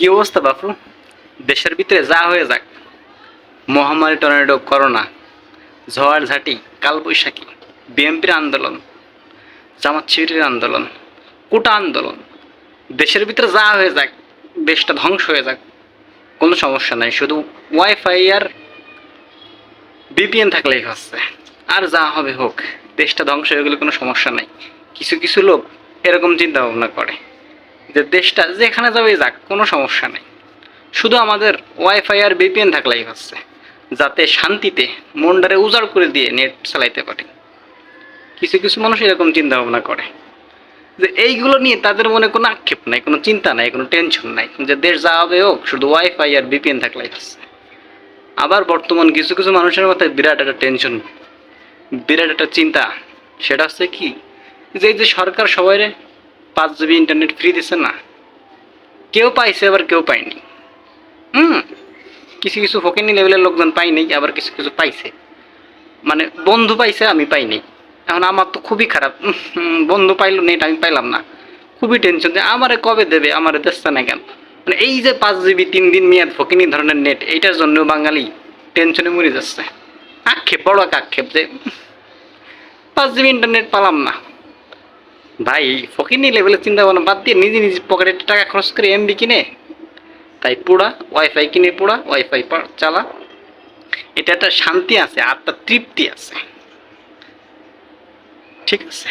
কি অবস্থা বাপু? দেশের ভিতরে যা হয়ে যাক, মহামারী, টর্নেডো, করোনা, ঝড় ঝাঁটি, কালবৈশাখী, বিএনপির আন্দোলন, জামাত শিবিরের আন্দোলন, কোটা আন্দোলন, দেশের ভিতরে যা হয়ে যাক, দেশটা ধ্বংস হয়ে যাক, কোনো সমস্যা নাই। শুধু ওয়াইফাই আর বিপিএন থাকলেই হচ্ছে। আর যা হবে হোক, দেশটা ধ্বংস হয়ে গেলে কোনো সমস্যা নাই। কিছু কিছু লোক এরকম চিন্তা ভাবনা করে যে দেশটা যেখানে যাবে যাক, কোনো সমস্যা নেই, শুধু আমাদের ওয়াইফাই আর বিপিএন থাকলেই হচ্ছে, যাতে শান্তিতে মনটারে উজাড় করে দিয়ে নেট চালাইতে পারি। কিছু কিছু মানুষ এরকম চিন্তা ভাবনা করে যে এইগুলো নিয়ে তাদের মনে কোনো আক্ষেপ নাই, কোনো চিন্তা নাই, কোনো টেনশন নাই, যে দেশ যা হবে হোক, শুধু ওয়াইফাই আর বিপিএন থাকলেই হচ্ছে। আবার বর্তমান কিছু কিছু মানুষের মাথায় বিরাট একটা টেনশন, বিরাট একটা চিন্তা, সেটা হচ্ছে কি, যে এই যে সরকার সবাই 5 GB ইন্টারনেট ফ্রি দিচ্ছে না, কেউ পাইছে আবার কেউ পায়নি। কিছু কিছু ফকিনি লেভেলের লোকজন পাইনি, আবার কিছু কিছু পাইছে, মানে বন্ধু পাইছে, আমি পাইনি। এখন আমার তো খুবই খারাপ, বন্ধু পাইলো নেট, আমি পাইলাম না, খুবই টেনশন যে আমারে কবে দেবে, আমারে দিচ্ছে না কেন। মানে এই যে 5 GB 3 দিন মেয়াদ ফকিনি ধরনের নেট, এইটার জন্য বাঙালি টেনশনে মরে যাচ্ছে। আক্ষেপ, বড় এক আক্ষেপ যে 5 GB ইন্টারনেট পালাম না। ভাই ফকিনি লেভেলের চিন্তা ভাবনা বাদ দিয়ে নিজে নিজে পকেটে টাকা খরচ করে এমবি কিনে, তাই পুরা ওয়াইফাই কিনে পুরা ওয়াইফাই চালা, এটা একটা শান্তি আছে, আত্মার তৃপ্তি আছে। ঠিক আছে।